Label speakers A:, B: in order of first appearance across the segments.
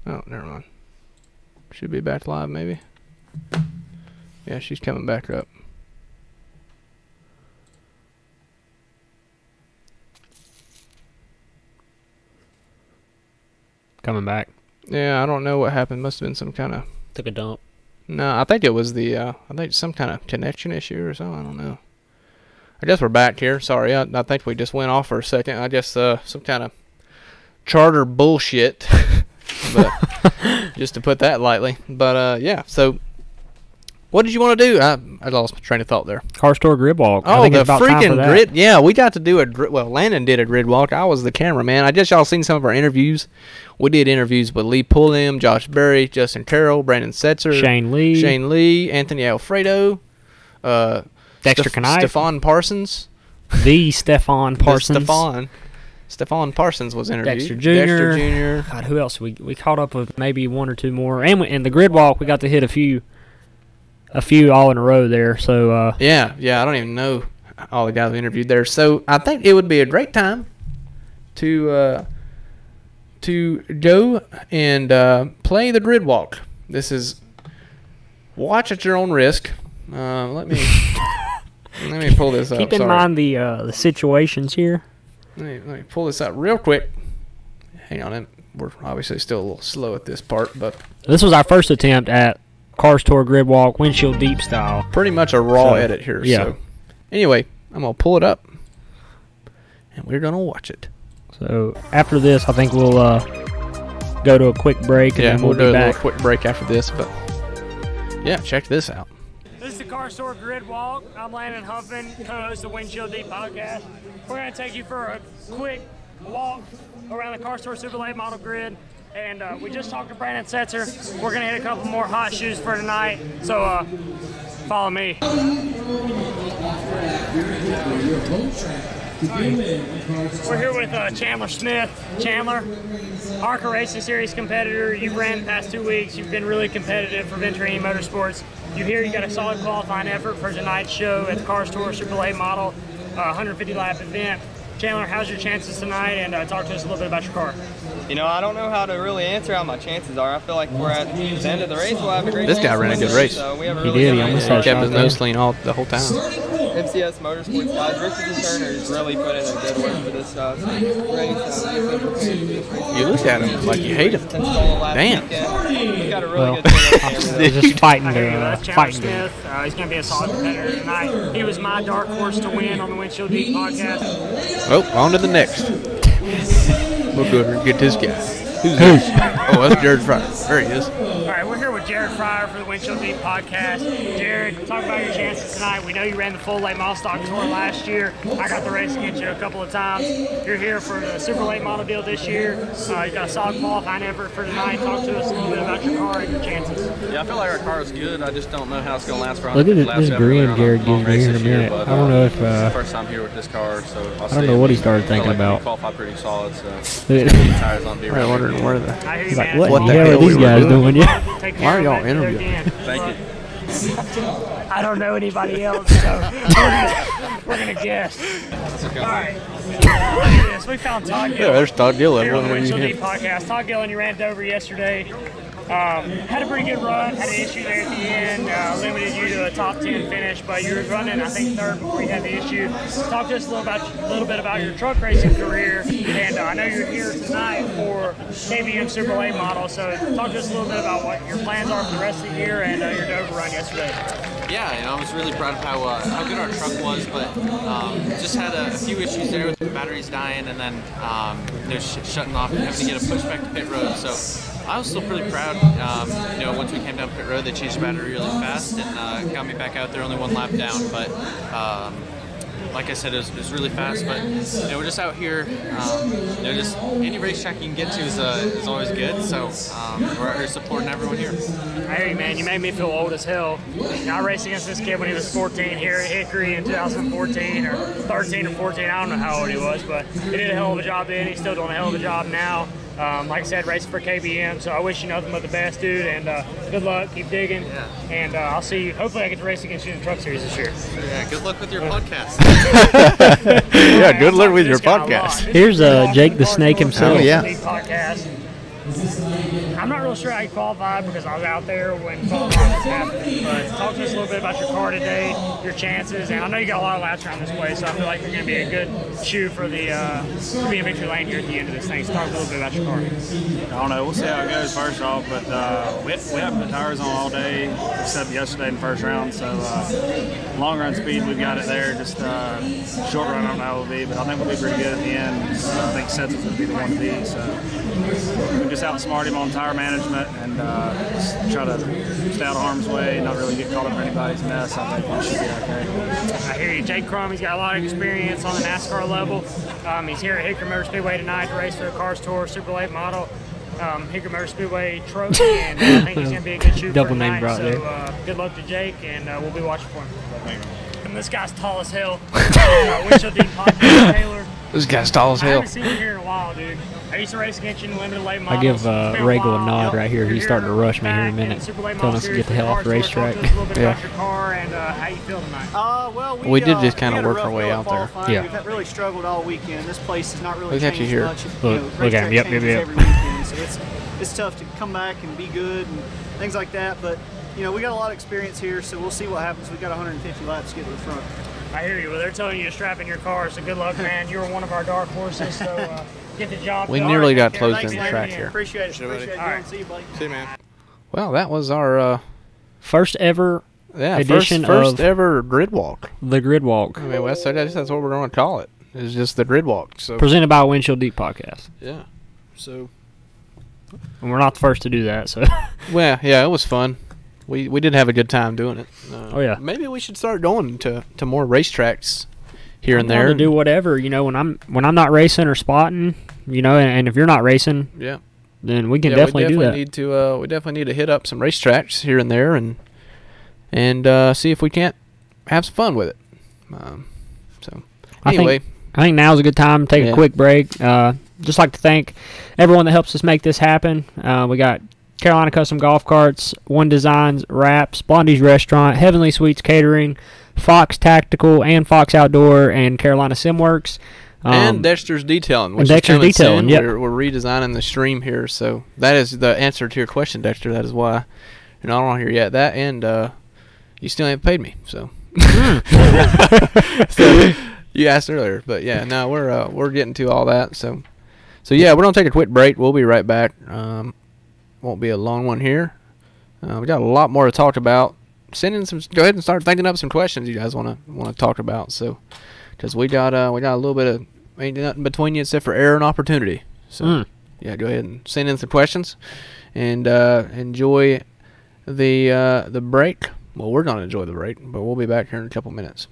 A: Oh, never mind. Should be back live, maybe. Yeah, she's coming back up.
B: Coming back.
A: Yeah, I don't know what happened. Must have been some kind of...
B: Took a dump.
A: No, I think it was the... I think some kind of connection issue or something. I don't know. I guess we're back here. Sorry, I think we just went off for a second. I guess some kind of charter bullshit. But just to put that lightly. But, yeah, so... What did you want to do? I lost my train of thought there.
B: Car store grid walk.
A: Oh, the freaking grid. Yeah, we got to do a well, Landon did a grid walk. I was the cameraman. I guess y'all seen some of our interviews. We did interviews with Lee Pulliam, Josh Berry, Justin Carroll, Brandon Setzer,
B: Shane Lee,
A: Anthony Alfredo,
B: Dexter Knight,
A: Stephon Parsons.
B: The Stephon Parsons.
A: Stephon Parsons was interviewed.
B: Dexter Jr. God, who else? We caught up with maybe one or two more. And in the grid walk, we got to hit a few all in a row there. So
A: yeah, I don't even know all the guys we interviewed there. So I think it would be a great time to go and play the grid walk. This is watch at your own risk. Let me pull this up.
B: Keep in mind the situations here.
A: Let me pull this up real quick. Hang on, we're obviously still a little slow at this part, but
B: this was our first attempt at Cars Tour Grid Walk, Windshield Deep style.
A: Pretty much a raw edit here.
B: Yeah.
A: So anyway, I'm going to pull it up, and we're going to watch it.
B: So after this, I think we'll go to a quick break, and then we'll
A: do
B: be back.
A: A little quick break after this. But yeah, check this out.
C: This is the Car Store Grid Walk. I'm Landon Huffman, co-host of Windshield Deep podcast. We're going to take you for a quick walk around the Car Store Super Late Model Grid. And we just talked to Brandon Setzer. We're going to hit a couple more hot shoes for tonight. So follow me. We're here with Chandler Smith. Chandler, ARCA Racing Series competitor. You've ran the past 2 weeks. You've been really competitive for Venturini Motorsports. You got a solid qualifying effort for tonight's show at the Car Store Super Late Model 150 lap event. Chandler, how's your chances tonight? And talk to us a little bit about your car.
D: You know, I don't know how to really answer how my chances are. I feel like we're at the end of the race. We'll have a great
A: This guy ran a good race.
D: So we have a
B: He
D: really
B: did.
D: good
B: He almost
D: race.
A: Kept his nose clean the whole time.
D: MCS Motorsports guys, Richard Turner has really put in a good work for this race.
A: You look at him like you hate him. Damn.
D: He's got a really good team.
B: They're just fighting
C: Chandler
B: to
C: Smith. He's going to be a solid competitor tonight. He was my dark horse to win on the Windshield Deep podcast.
A: Oh, on to the next. We'll go over and get this guy. Who's this? Oh, that's Jared Fryer. There he is.
C: All right, we're here with Jared Fryer for the Windshield Deep podcast. Jared, talk about your chances tonight. We know you ran the full late model stock tour last year. I got the race against you a couple of times. You're here for the super late model deal this year. You got a solid qualifying effort for tonight. Talk to us a little bit about your car and your chances.
E: Yeah, I feel like our car is good. I just don't know how it's going to last for.
B: Look at this grin Jared gives me here in a minute. I don't know if
E: it's the first time here with this car, so
B: I don't know what he started thinking about.
E: Qualified pretty solid, so
B: He's
E: tires on be
A: I'm wondering where the...
C: I hear you,
B: like,
C: man.
B: what
A: the
B: the hell
A: hell
B: are these
A: we were
B: guys
A: doing?
B: doing? Yeah.
C: Take
A: Why
C: care
A: are
C: of
A: y'all
C: it.
A: interviewing?
E: Thank you.
C: I don't know anybody else, so we're gonna guess. All right. Look at this. We found Todd Gillen.
A: Yeah, there's Todd Gillen.
C: Here on the
A: What do you
C: Windshield Deep
A: think?
C: podcast. Todd Gillen, you ran it over yesterday. Had a pretty good run. Had an issue there at the end. Limited you to a top 10 finish, but you were running, I think, third before you had the issue. Talk to us a little bit about your truck racing career. And I know you're here tonight for KBM Super Late Model. So talk to us a little bit about what your plans are for the rest of the year and your Dover run yesterday.
E: Yeah, I was really proud of how good our truck was, but just had a few issues there with the batteries dying and then shutting off and having to get a pushback to pit road. So I was still pretty proud. Once we came down pit road, they changed the battery really fast and got me back out there, only one lap down. But like I said, it was really fast. But we're just out here. Just any racetrack you can get to is always good. So we're out here supporting everyone here.
C: Hey man, you made me feel old as hell. I raced against this kid when he was 14 here at Hickory in 2014 or 13 or 14. I don't know how old he was, but he did a hell of a job then. He's still doing a hell of a job now. Like I said, racing for KBM, so I wish you nothing but the best, dude, and good luck, keep digging, and I'll see you. Hopefully I get to race against you in the Truck Series this year.
E: Yeah, good luck with your podcast.
A: Yeah, good luck with your podcast.
B: Here's Jake the Snake himself.
A: Oh, yeah.
C: Podcast. I'm not real sure how you qualified because I was out there when qualifying was happening. But talk to us a little bit about your car today, your chances, and I know you got a lot of laps around this way, so I feel like you're going to be a good shoe for the to be in victory lane here at the end of this thing. So talk a little bit about your car.
F: I don't know. We'll see how it goes first off, but we haven't put tires on all day except yesterday in the first round. So long run speed, we've got it there. Just short run, I don't know how it'll be, but I think we'll be pretty good at the end. I think Seth's going to be the one to beat. So we just outsmart him on tire management and just try to stay out of harm's way, not really get caught up in anybody's mess. I think we should be okay.
C: I hear you. Jake Crum, he's got a lot of experience on the NASCAR level. He's here at Hickory Motor Speedway tonight to race for the Cars Tour Super Late Model. Hickory Motor Speedway trophy, and I think he's going to be a good shoot
B: Double
C: for
B: name
C: tonight.
B: brought
C: So
B: there.
C: Good luck to Jake, and we'll be watching for him. And this guy's tall as hell. Windshield Deep Podcast, Taylor.
A: This guy's tall as
C: I
A: hell.
C: haven't seen you here in a while, dude. I used to race against you in limited late models.
B: I give
C: It's been
B: Regal a
C: while.
B: nod right here.
C: You're
B: He's starting to rush me here in a
C: back
B: minute,
C: in Super Late
B: telling
C: Model
B: us to
C: Series
B: get the hell
C: for
B: off the
C: Cars Tour.
B: racetrack.
C: Talk to us a little bit
A: Yeah.
C: about your car and how you feel tonight.
G: Well,
A: We did just kinda
G: we had a
A: work our
G: rough
A: way
G: go
A: out there.
G: qualifying.
B: Yeah.
G: We've really struggled all weekend. This place has not really
A: Look at you
G: changed
A: here.
G: much.
B: Look at him. Yep,
G: changes
B: yep.
G: every weekend, so it's tough to come back and be good and things like that. But we got a lot of experience here, so we'll see what happens. We got 150 laps to get to the front.
C: I hear you. Well, they're telling you to strap in your car, so good luck, man. You were one of our dark horses, so get the job
A: We
C: done.
A: nearly got
C: Take care.
A: closed
C: Thanks,
A: in the
C: man.
A: track here.
G: Appreciate it.
A: Sure, buddy.
G: Appreciate it.
C: All right.
G: See you, buddy.
A: See you, man. Well, that was our
B: First ever edition
A: first
B: of
A: ever grid walk.
B: the Grid Walk,
A: I mean, that's what we're going to call it. It's just the grid walk. So
B: presented by Windshield Deep Podcast.
A: yeah. So
B: And we're not the first to do that, so
A: well, yeah, it was fun. We did have a good time doing it.
B: Oh, yeah.
A: Maybe we should start going to more racetracks here and
B: I'm down
A: there.
B: to do whatever, when I'm not racing or spotting, and if you're not racing,
A: Yeah.
B: then we can
A: Yeah,
B: definitely
A: we
B: do that.
A: Need to we definitely need to hit up some racetracks here and there and see if we can't have some fun with it. So anyway,
B: I think now's a good time to take
A: Yeah.
B: a quick break. Just like to thank everyone that helps us make this happen. We got Carolina Custom Golf Carts, One Designs Wraps, Blondie's Restaurant, Heavenly Sweets Catering, Fox Tactical, and Fox Outdoor, and Carolina Simworks.
A: and Dexter's Detailing. Which
B: Dexter's
A: is coming
B: Detailing,
A: soon.
B: yep.
A: We're redesigning the stream here, so that is the answer to your question, Dexter. That is why you're not on here yet. That and you still ain't paid me, so. So you asked earlier, but yeah, no, we're getting to all that. So yeah, we're gonna take a quick break. We'll be right back. Won't be a long one here. We got a lot more to talk about. Send in some. Go ahead and start thinking up some questions you guys want to talk about. So, because we got a little bit of ain't nothing between you except for error and opportunity. So yeah, go ahead and send in some questions and enjoy the break. Well, we're gonna enjoy the break, but we'll be back here in a couple minutes.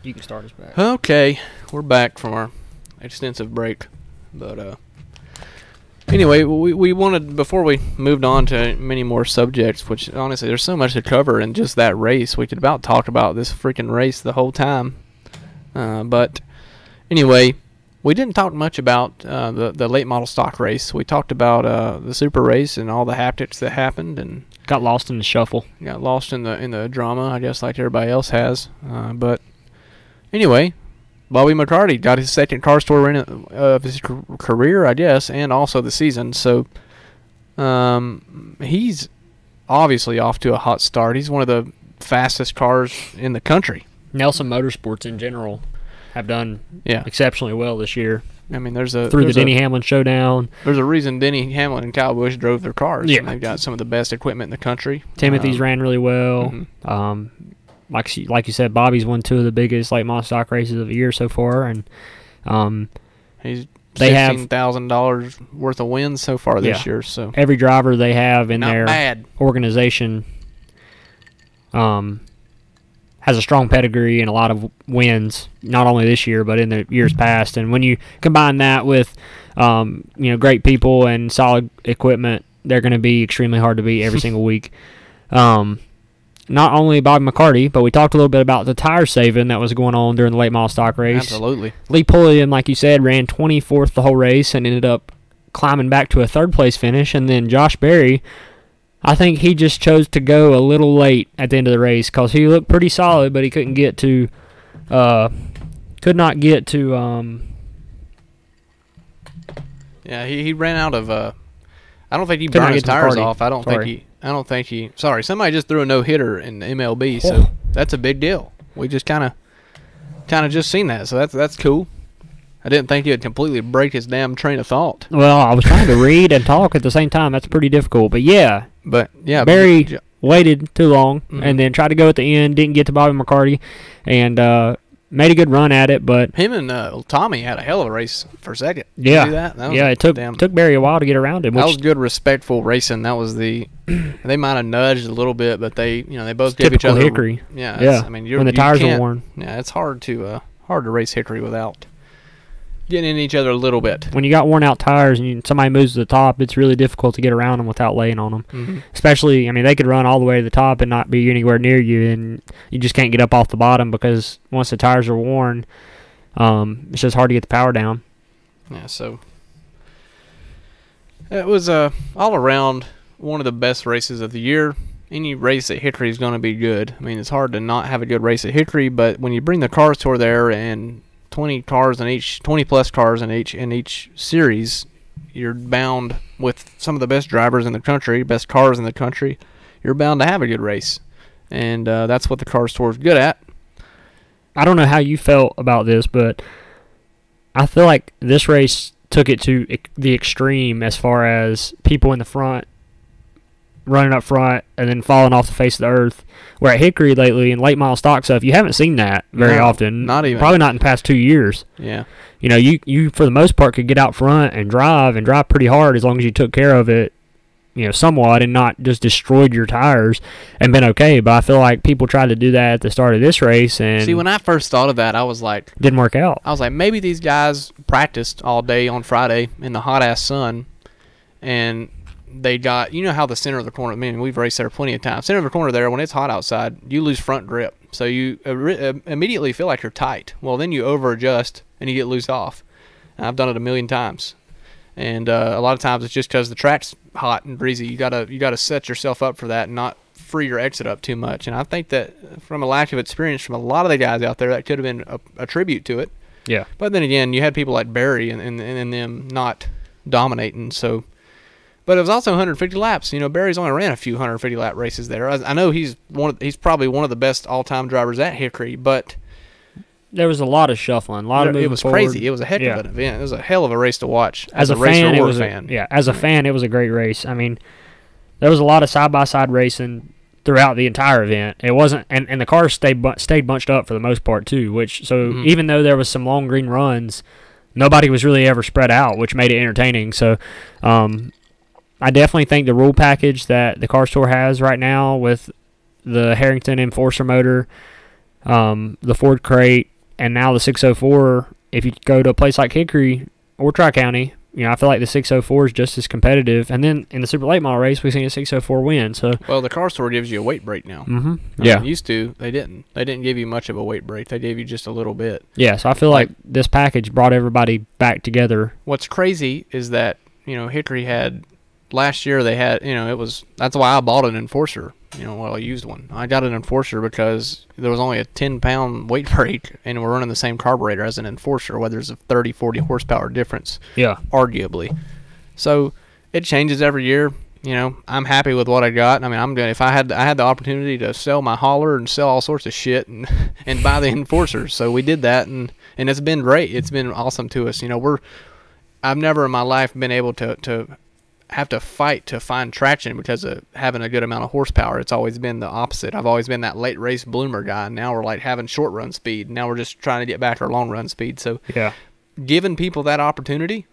B: You can start us back.
A: Okay, we're back from our extensive break, but anyway, we wanted, before we moved on to many more subjects, which honestly there's so much to cover in just that race. We could about talk about this freaking race the whole time, but anyway, we didn't talk much about the late model stock race. We talked about the super race and all the haptics that happened, and
B: Got lost in the shuffle.
A: got lost in the drama, I guess, like everybody else has. But anyway, Bobby McCarty got his second car store win of his career, I guess, and also the season. So he's obviously off to a hot start. He's one of the fastest cars in the country.
B: Nelson Motorsports in general have done exceptionally well this year.
A: I mean,
B: through the Denny Hamlin Showdown.
A: There's a reason Denny Hamlin and Kyle Busch drove their cars.
B: Yeah.
A: And they've got some of the best equipment in the country.
B: Timothy's ran really well. Like you said, Bobby's won 2 of the biggest late model stock races of the year so far, and
A: he's
B: they have
A: $16,000 worth of wins so far this year. So
B: every driver they have in
A: not
B: their
A: bad.
B: organization has a strong pedigree and a lot of wins, not only this year but in the years past. And when you combine that with great people and solid equipment, they're going to be extremely hard to beat every single week. Not only Bobby McCarty, but we talked a little bit about the tire saving that was going on during the late model stock race.
A: Absolutely.
B: Lee Pulliam, like you said, ran 24th the whole race and ended up climbing back to a 3rd place finish. And then Josh Berry, I think he just chose to go a little late at the end of the race because he looked pretty solid, but he couldn't get to,
A: he ran out of, I don't think he burned his tires off. I don't think he, sorry, somebody just threw a no-hitter in the MLB, so that's a big deal. We just kind of just seen that, so that's cool. I didn't think he would completely break his damn train of thought.
B: Well, I was trying to read and talk at the same time. That's pretty difficult. But yeah, Barry waited too long and then tried to go at the end, didn't get to Bobby McCarty, and made a good run at it. But
A: him and Tommy had a hell of a race for second.
B: Yeah,
A: see that?
B: It took Barry a while to get around him.
A: That was good, respectful racing. That was they might have nudged a little bit, but they both gave each other
B: Hickory.
A: Yeah. I mean,
B: when the tires are worn.
A: Yeah, it's hard to race Hickory without getting in each other a little bit.
B: When you got worn out tires and somebody moves to the top, it's really difficult to get around them without laying on them. Especially, I mean, they could run all the way to the top and not be anywhere near you, and you just can't get up off the bottom because once the tires are worn, it's just hard to get the power down.
A: Yeah, so it was all around one of the best races of the year. Any race at Hickory is going to be good. I mean, it's hard to not have a good race at Hickory, but when you bring the cars toward there and 20 plus cars in each series, you're bound with some of the best drivers in the country, best cars in the country. You're bound to have a good race, and that's what the car store is good at.
B: I don't know how you felt about this, but I feel like this race took it to the extreme as far as people in the front running up front and then falling off the face of the earth. Where at Hickory lately in late model stock stuff, you haven't seen that very often.
A: Not even.
B: Probably not in the past 2 years.
A: Yeah.
B: You for the most part could get out front and drive pretty hard as long as you took care of it, somewhat and not just destroyed your tires and been okay. But I feel like people tried to do that at the start of this race. And
A: see, when I first thought of that, I was like,
B: didn't work out.
A: I was like, maybe these guys practiced all day on Friday in the hot-ass sun, and they got, how the center of the corner, I mean, we've raced there plenty of times. Center of the corner there, when it's hot outside, you lose front grip. So you immediately feel like you're tight. Well, then you over-adjust and you get loose off. And I've done it a million times. And a lot of times it's just because the track's hot and breezy. You gotta set yourself up for that and not free your exit up too much. And I think that from a lack of experience from a lot of the guys out there, that could have been a tribute to it.
B: Yeah.
A: But then again, you had people like Barry and them not dominating, so... But it was also 150 laps. Barry's only ran a few 150 lap races there. I know he's probably one of the best all-time drivers at Hickory, but
B: there was a lot of shuffling, a lot of moving
A: it was
B: forward.
A: crazy. It was a heck of an event. It was a hell of a race to watch.
B: As a fan, as a fan, it was a great race. I mean, there was a lot of side-by-side racing throughout the entire event. It wasn't, and the cars stayed bunched up for the most part too. Even though there was some long green runs, nobody was really ever spread out, which made it entertaining. So. I definitely think the rule package that the car store has right now with the Harrington Enforcer motor, the Ford crate, And now the 604, if you go to a place like Hickory or Tri-County, I feel like the 604 is just as competitive. And then in the super late model race, we've seen a 604 win. So
A: well, the car store gives you a weight break now.
B: Mm-hmm. Yeah.
A: Used to, they didn't. They didn't give you much of a weight break. They gave you just a little bit.
B: Yeah, so I feel like this package brought everybody back together.
A: What's crazy is that, Hickory had, last year they had, that's why I bought an Enforcer, I used one. I got an Enforcer because there was only a 10-pound weight break, and we're running the same carburetor as an Enforcer, whether there's a 30, 40 horsepower difference.
B: Yeah.
A: Arguably. So it changes every year. I'm happy with what I got. I mean, I'm good. If I had the opportunity to sell my hauler and sell all sorts of shit and buy the Enforcer, so we did that, and it's been great. It's been awesome to us. I've never in my life been able to have to fight to find traction because of having a good amount of horsepower. It's always been the opposite. I've always been that late race bloomer guy. And now we're like having short run speed. Now we're just trying to get back our long run speed. So
B: yeah,
A: giving people that opportunity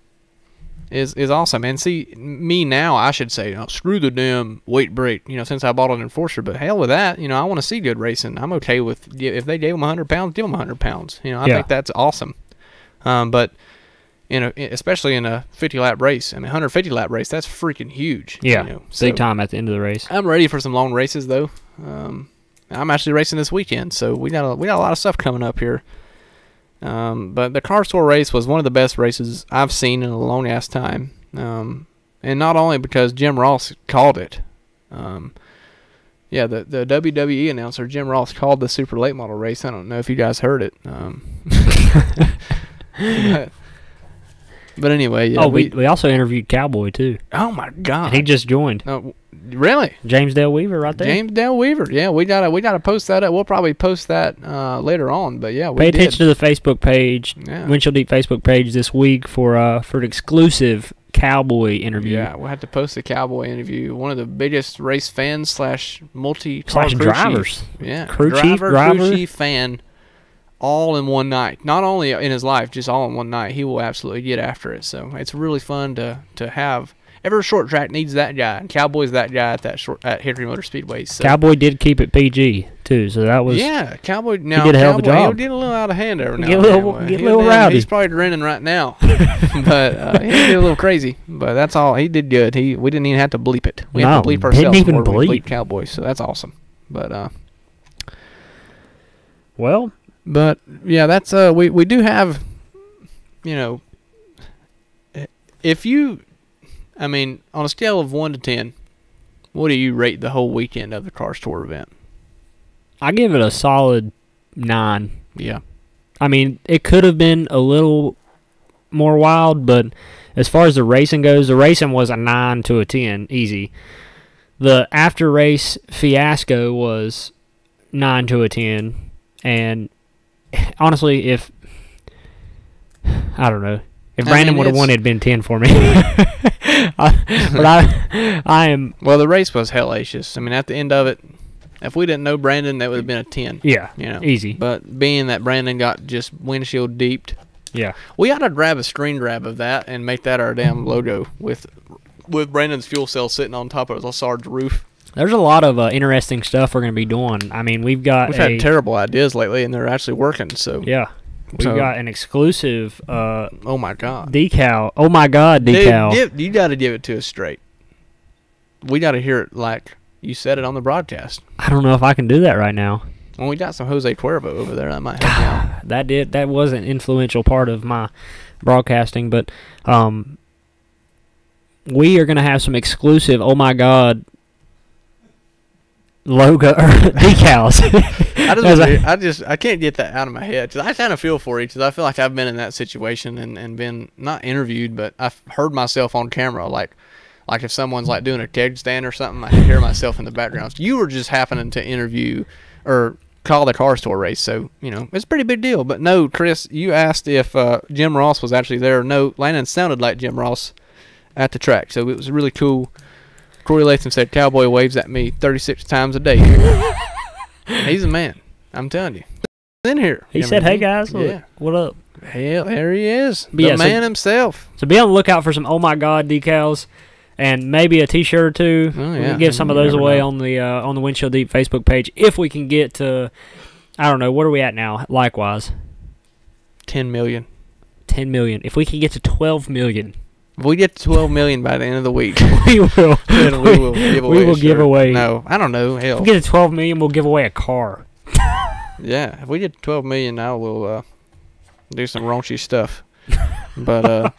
A: is awesome. And see, me now, I should say, screw the damn weight break, since I bought an Enforcer. But hell with that, I want to see good racing. I'm okay with, if they gave them 100 pounds, give them 100 pounds. I think that's awesome. But especially in a 50-lap race. I mean, 150-lap race, that's freaking huge.
B: Yeah, big time at the end of the race.
A: I'm ready for some long races, though. I'm actually racing this weekend, so we got a lot of stuff coming up here. But the car store race was one of the best races I've seen in a long-ass time. And not only because Jim Ross called it. The WWE announcer, Jim Ross, called the super late model race. I don't know if you guys heard it. But anyway, yeah.
B: Oh, we also interviewed Cowboy too.
A: Oh my God,
B: and he just joined.
A: Oh, really?
B: James Dale Weaver, right there.
A: James Dale Weaver. Yeah, we gotta post that up. We'll probably post that later on. But yeah,
B: pay attention to the Facebook page, Windshield Deep Facebook page this week for an exclusive Cowboy interview.
A: Yeah, we'll have to post the Cowboy interview. One of the biggest race fans / multi-car crew
B: drivers.
A: Chief. Yeah,
B: crew
A: chief fan. All in one night. Not only in his life, just all in one night. He will absolutely get after it. So it's really fun to have. Every short track needs that guy. And Cowboy's that guy at Hickory Motor Speedway. So.
B: Cowboy did keep it PG too, so that was
A: Cowboy.
B: Now, he did a hell of a job.
A: He'll get a little out of hand every now
B: and then. Get a little rowdy.
A: He's probably grinning right now, but he did a little crazy. But that's all. He did good. We didn't even have to bleep it. We had to bleep ourselves.
B: Didn't even bleep
A: Cowboy. So that's awesome. But
B: well.
A: But yeah, that's we do have, if you, I mean, on a scale of 1 to 10, what do you rate the whole weekend of the car store event?
B: I give it a solid 9.
A: Yeah.
B: I mean, it could have been a little more wild, but as far as the racing goes, the racing was a 9 to a 10, easy. The after race fiasco was 9 to a 10, and honestly, if Brandon would have won, it'd been 10 for me. But I am.
A: Well, the race was hellacious. I mean, at the end of it, if we didn't know Brandon, that would have been a 10.
B: Yeah, easy.
A: But being that Brandon got just windshield deeped,
B: yeah,
A: we ought to grab a screen grab of that and make that our damn logo with Brandon's fuel cell sitting on top of the Sarge roof.
B: There's a lot of interesting stuff we're going to be doing. I mean, we've
A: had terrible ideas lately, and they're actually working. So
B: yeah, we've got an exclusive.
A: Oh my God!
B: Decal. Oh my God! Decal.
A: Dude, you got to give it to us straight. We got to hear it like you said it on the broadcast.
B: I don't know if I can do that right now.
A: Well, we got some Jose Cuervo over there. That might help you out.
B: That was an influential part of my broadcasting, but we are going to have some exclusive. Oh my God! Logo or decals.
A: I can't get that out of my head because I kind of feel for you because I feel like I've been in that situation and been not interviewed, but I've heard myself on camera like if someone's like doing a keg stand or something, I can hear myself in the background. So you were just happening to interview or call the car store race, so it's a pretty big deal. But no, Chris, you asked if Jim Ross was actually there. No, Landon sounded like Jim Ross at the track, so it was really cool. Corey Latham said, "Cowboy waves at me 36 times a day." He's a man. I'm telling you. In here.
B: He said, "Hey guys, look, what up?"
A: Hell, there he is. The man himself.
B: So be on the lookout for some "Oh my God" decals, and maybe a T-shirt or two.
A: Oh, yeah.
B: We'll give some of those away on the Windshield Deep Facebook page if we can get to. I don't know, what are we at now? Likewise,
A: 10 million.
B: 10 million. If we can get to 12 million,
A: If we get to 12 million by the end of the week,
B: we will.
A: then we will give away.
B: We will give away.
A: No, I don't know.
B: If
A: Hell,
B: we get to 12 million, we'll give away a car.
A: yeah. If we get to 12 million, I will do some raunchy stuff. But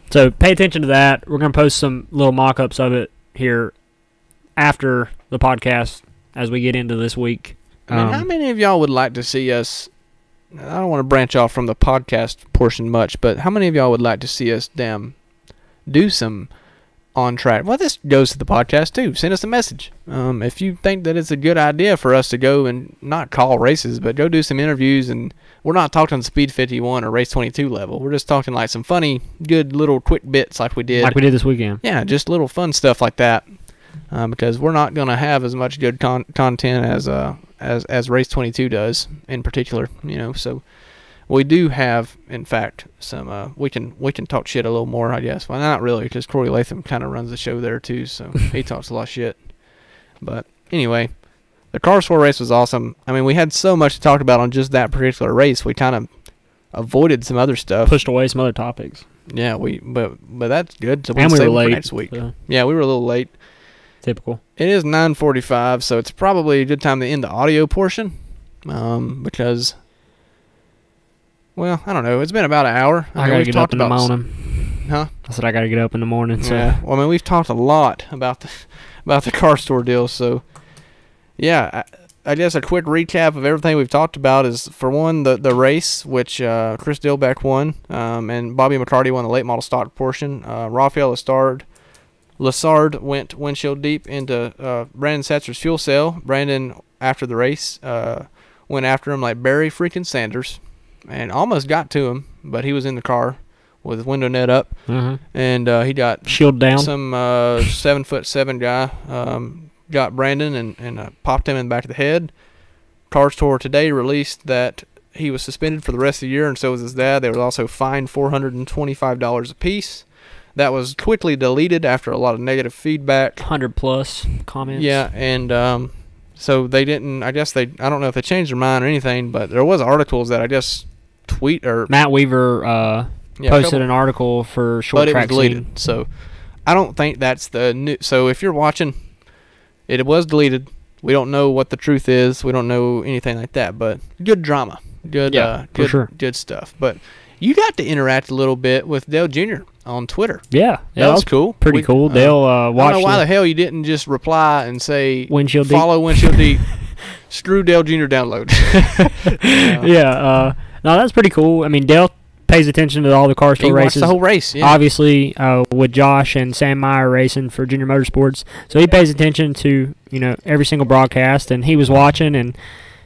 B: So pay attention to that. We're gonna post some little mock-ups of it here after the podcast as we get into this week.
A: I mean, how many of y'all would like to see us? I don't want to branch off from the podcast portion much, but how many of y'all would like to see us do some on track? Well, this goes to the podcast too. Send us a message. If you think that it's a good idea for us to go and not call races, but go do some interviews, and we're not talking Speed 51 or Race 22 level. We're just talking like some funny, good little quick bits like we did.
B: Like we did this weekend.
A: Yeah, just little fun stuff like that. Because we're not going to have as much good content as Race 22 does in particular, So we do have, in fact, some. We can talk shit a little more, I guess. Well, not really, because Corey Latham kind of runs the show there too, so he talks a lot of shit. But anyway, the Cars 4 race was awesome. I mean, we had so much to talk about on just that particular race. We kind of avoided some other stuff,
B: pushed away some other topics.
A: Yeah, but that's good. So
B: and we were late
A: next week.
B: So.
A: Yeah, we were a little late.
B: Typical.
A: It is 9:45, so it's probably a good time to end the audio portion, because, well, I don't know. It's been about an hour.
B: I gotta get up in the morning.
A: Huh?
B: I said I gotta get up in the morning. So.
A: Yeah. Well, I mean, we've talked a lot about the car store deal. So, yeah, I guess a quick recap of everything we've talked about is, for one, the race, which Chris Dillbeck won, and Bobby McCarty won the late model stock portion. Rafael Lessard went windshield deep into Brandon Setzer's fuel cell. Brandon, after the race, went after him like Barry freaking Sanders and almost got to him, but he was in the car with his window net up, and he got
B: shield down.
A: Some 7'7" guy got Brandon and popped him in the back of the head. Cars Tour today released that he was suspended for the rest of the year, and so was his dad. They were also fined $425 apiece. That was quickly deleted after a lot of negative feedback.
B: 100+ comments.
A: Yeah, and so they didn't. I guess I don't know if they changed their mind or anything, but there was articles that I guess
B: Matt Weaver posted an article for short track,
A: but it was deleted. So I don't think that's the new. So if you're watching, it was deleted. We don't know what the truth is. We don't know anything like that. But good drama. Good.
B: For sure.
A: Good stuff. But you got to interact a little bit with Dale Jr. on Twitter.
B: Yeah,
A: that was cool.
B: Pretty cool. Dale watched.
A: I don't know why the hell you didn't just reply and say
B: Windshield
A: follow Windshield Deep. Screw Dale Jr. download.
B: No, that's pretty cool. I mean, Dale pays attention to all the car store races.
A: He watched the whole race. Yeah.
B: Obviously, with Josh and Sam Meyer racing for Junior Motorsports, so he pays attention to every single broadcast, and he was watching, and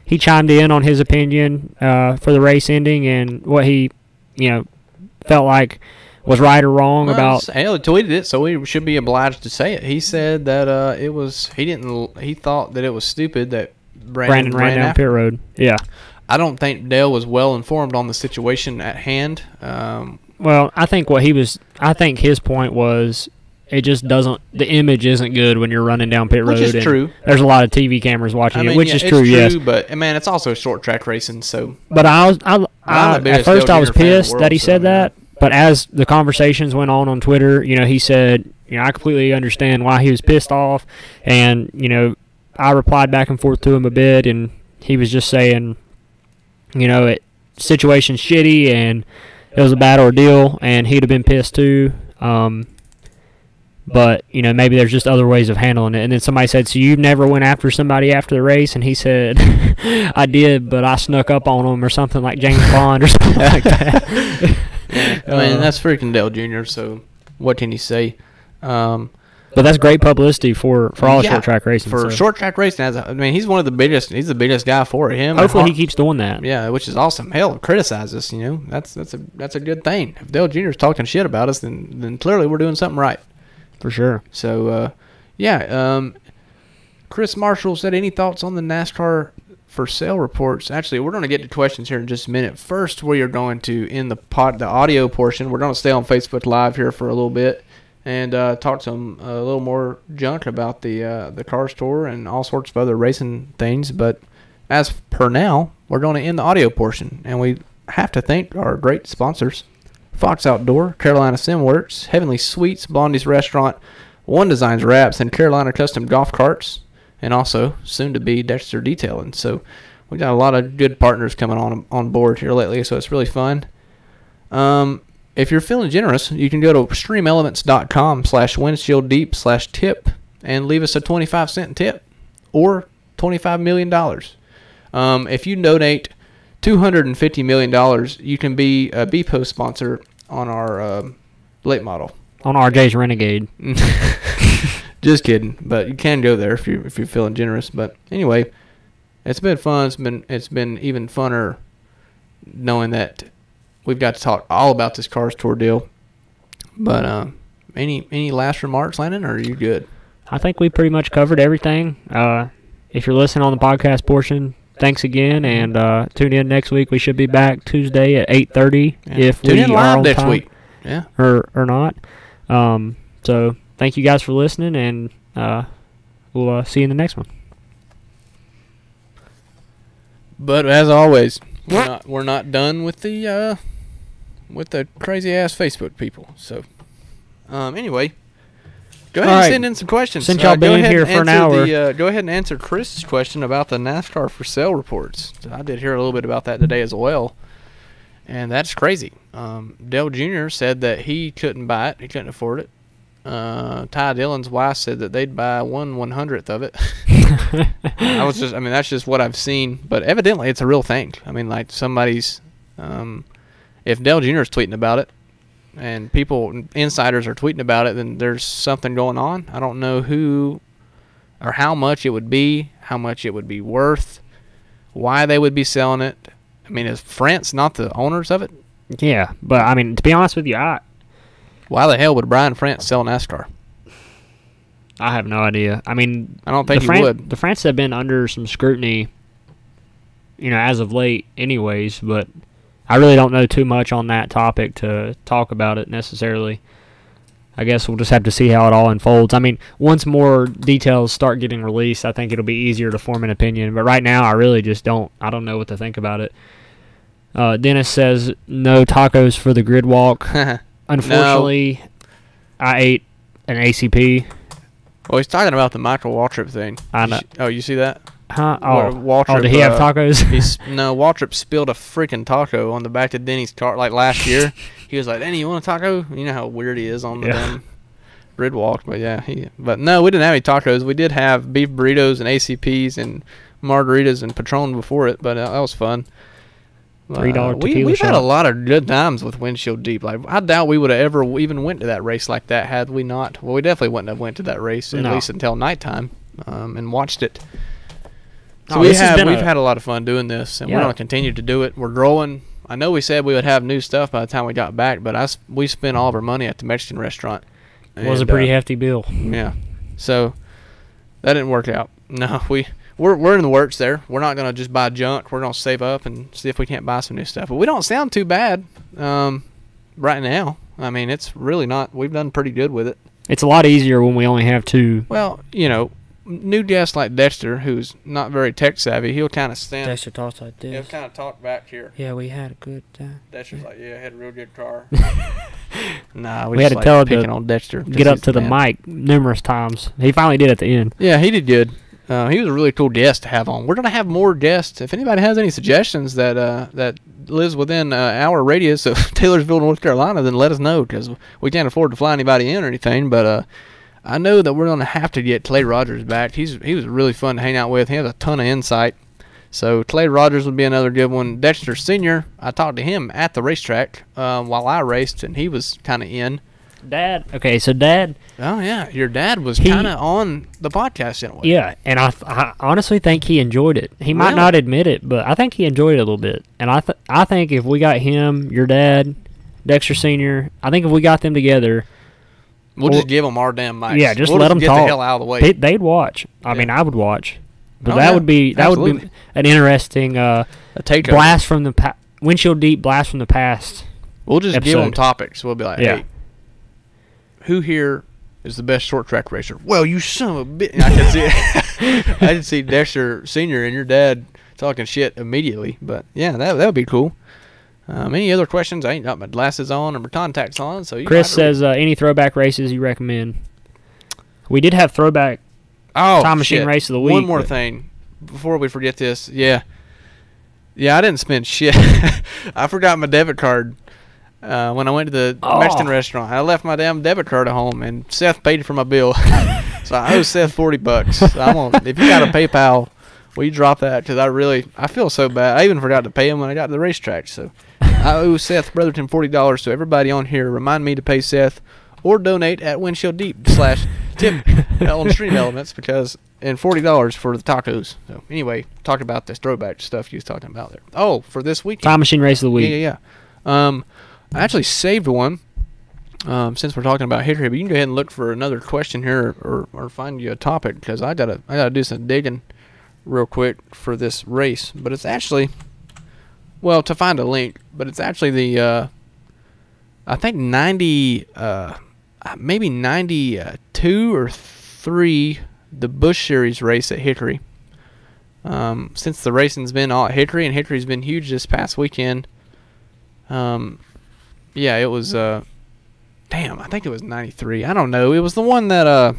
B: he chimed in on his opinion for the race ending and what he felt like was right or wrong about.
A: Hell, he tweeted it, so we should be obliged to say it. He said that he thought that it was stupid that Brandon
B: ran down pit road. Yeah.
A: I don't think Dale was well informed on the situation at hand.
B: Well, I think his point was it just doesn't. The image isn't good when you're running down pit road.
A: Which is true.
B: There's a lot of TV cameras watching it, which is true.
A: It's
B: yes,
A: true, but man, it's also short track racing. So,
B: but at first I was pissed that he said that. But as the conversations went on Twitter, he said, I completely understand why he was pissed off, and I replied back and forth to him a bit, and he was just saying, situation's shitty and it was a bad ordeal, and he'd have been pissed too. But maybe there's just other ways of handling it. And then somebody said, so you never went after somebody after the race? And he said, I did, but I snuck up on them or something like James Bond or something like that.
A: I mean, that's freaking Dale Jr., so what can you say?
B: But that's great publicity for all short track racing.
A: For short track racing, he's one of the biggest. He's the biggest guy for it.
B: Hopefully he keeps doing that.
A: Yeah, which is awesome. Hell, criticize us. That's a good thing. If Dale Jr. is talking shit about us, then clearly we're doing something right.
B: For sure.
A: So Chris Marshall said, any thoughts on the NASCAR for sale reports? Actually, we're going to get to questions here in just a minute. First, we are going to end the audio portion. We're going to stay on Facebook Live here for a little bit and talk some a little more junk about the Cars Tour and all sorts of other racing things. But as per now, we're going to end the audio portion, and we have to thank our great sponsors: Fox Outdoor, Carolina Simworks, Heavenly Sweets, Blondie's Restaurant, One Designs Wraps, and Carolina Custom Golf Carts, and also soon to be Dexter Detailing. So we got a lot of good partners coming on board here lately, so it's really fun. If you're feeling generous, you can go to extremeelements.com/windshielddeep/tip and leave us a 25-cent tip or $25 million. If you donate $250 million, you can be a B-Post sponsor on our late model.
B: On RJ's Renegade.
A: Just kidding, but you can go there if you're feeling generous. But anyway, it's been fun. It's been even funner knowing that we've got to talk all about this Cars Tour deal. But any last remarks, Landon, or are you good?
B: I think we pretty much covered everything. If you're listening on the podcast portion, thanks again, and tune in next week. We should be back Tuesday at 8:30 if
A: tune
B: we
A: in
B: are
A: live
B: on
A: next
B: time
A: week. Yeah,
B: or not. So thank you guys for listening, and we'll see you in the next one.
A: But as always, we're not done with the crazy ass Facebook people. So anyway, go ahead and send in some questions.
B: Since y'all been here for an hour,
A: go ahead and answer Chris's question about the NASCAR for sale reports. I did hear a little bit about that today as well, and that's crazy. Dale Jr. said that he couldn't buy it; he couldn't afford it. Ty Dillon's wife said that they'd buy 1/100th of it. That's just what I've seen, but evidently it's a real thing. I mean, like somebody's, if Dale Jr. is tweeting about it, and insiders are tweeting about it, then there's something going on. I don't know who or how much it would be, how much it would be worth, why they would be selling it. I mean, is France not the owners of it?
B: Yeah, but I mean, to be honest with you,
A: why the hell would Brian France sell NASCAR?
B: I have no idea. I mean,
A: I don't think he would.
B: The France have been under some scrutiny, as of late anyways, but I really don't know too much on that topic to talk about it necessarily. I guess we'll just have to see how it all unfolds. I mean, once more details start getting released, I think it'll be easier to form an opinion, but right now I really just don't know what to think about it. Dennis says no tacos for the grid walk. Unfortunately, no. I ate an ACP.
A: Well, he's talking about the Michael Waltrip thing.
B: I know.
A: You see that?
B: Huh?
A: Waltrip,
B: did he have tacos?
A: Waltrip spilled a freaking taco on the back of Denny's car like last year. He was like, "Denny, you want a taco?" You know how weird he is on the damn grid walk. But yeah, but no, we didn't have any tacos. We did have beef burritos and ACPs and margaritas and Patron before it, but that was fun.
B: $3 tequila
A: We've
B: shot.
A: had a lot of good times with Windshield Deep. Like, I doubt we would have ever even went to that race like that had we not. Well, we definitely wouldn't have went to that race at least until nighttime and watched it. So we've had a lot of fun doing this, and we're going to continue to do it. We're growing. I know we said we would have new stuff by the time we got back, but we spent all of our money at the Mexican restaurant.
B: It was a pretty hefty bill.
A: Yeah. So that didn't work out. No, We're in the works there. We're not going to just buy junk. We're going to save up and see if we can't buy some new stuff. But we don't sound too bad right now. I mean, it's really not. We've done pretty good with it.
B: It's a lot easier when we only have two.
A: Well, new guests like Dexter, who's not very tech savvy, he'll kind of stand.
B: Dexter talks like this.
A: He'll kind of talk back here.
B: Yeah, we had a good time.
A: Dexter's like, yeah, I had a real good car. Nah,
B: we had to tell him
A: to on Dexter.
B: Get up to the mic numerous times. He finally did at the end.
A: Yeah, he did good. He was a really cool guest to have on. We're going to have more guests. If anybody has any suggestions that lives within our radius of Taylorsville, North Carolina, then let us know, because we can't afford to fly anybody in or anything. But I know that we're going to have to get Clay Rogers back. He was really fun to hang out with. He has a ton of insight. So Clay Rogers would be another good one. Dexter Sr., I talked to him at the racetrack while I raced, and he was kind of in.
B: Dad. Okay, so Dad.
A: Oh, yeah. Your dad was kind of on the podcast in a way.
B: Yeah, and I honestly think he enjoyed it. He might not admit it, but I think he enjoyed it a little bit. And I think if we got him, your dad, Dexter Sr., I think if we got them together.
A: We'll just give them our damn mics.
B: Yeah, let them
A: get
B: talk.
A: The hell out of the way.
B: They'd watch. I mean, I would watch. But that would be an interesting
A: a
B: blast from the Windshield Deep blast from the past.
A: We'll just give them topics. We'll be like, hey, who here is the best short track racer? Well, you son of a bitch. I can see Dexter Sr. and your dad talking shit immediately. But yeah, that would be cool. Any other questions? I ain't got my glasses on or my contacts on. So
B: Chris says any throwback races you recommend. We did have throwback time machine race of the week.
A: One more thing before we forget this. Yeah, I didn't spend shit. I forgot my debit card when I went to the Mexican restaurant. I left my damn debit card at home, and Seth paid for my bill. So I owe Seth $40. So if you got a PayPal, will you drop that? Because I feel so bad. I even forgot to pay him when I got to the racetrack. So I owe Seth Brotherton $40. So everybody on here, remind me to pay Seth or donate at Windshield Deep /tip on Stream Elements and $40 for the tacos. So anyway, talk about this throwback stuff you was talking about there. Oh, for this weekend.
B: Time machine race of the week.
A: Yeah. I actually saved one since we're talking about history, but you can go ahead and look for another question here or find you a topic, because I gotta do some digging real quick for this race. But it's actually, well, to find a link, but it's actually the I think 90 maybe 92 or 3, the Busch Series race at Hickory. Since the racing's been all at Hickory, and Hickory's been huge this past weekend. Yeah, it was damn, I think it was 93. I don't know. It was the one that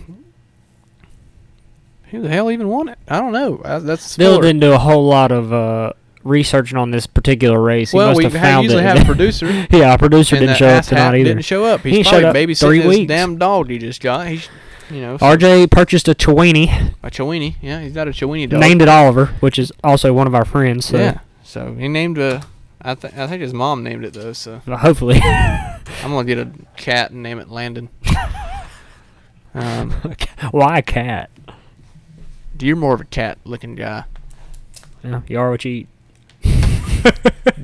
A: who the hell even won it? I don't know. That's
B: Bill didn't do a whole lot of researching on this particular race.
A: Well,
B: he must have found
A: usually have a producer.
B: Yeah, a producer didn't show up tonight either.
A: Didn't show up.
B: He
A: He's
B: showed
A: probably
B: up
A: babysitting
B: 3
A: his
B: weeks.
A: damn dog he just got. He's,
B: RJ purchased a Chiweenie.
A: A Chiweenie, yeah, he's got a Chiweenie dog.
B: Named it Oliver, which is also one of our friends. So.
A: Yeah, so he named I think his mom named it though. So
B: well, hopefully,
A: I'm gonna get a cat and name it Landon.
B: Why a cat?
A: You're more of a cat-looking guy.
B: Yeah, you are what you eat.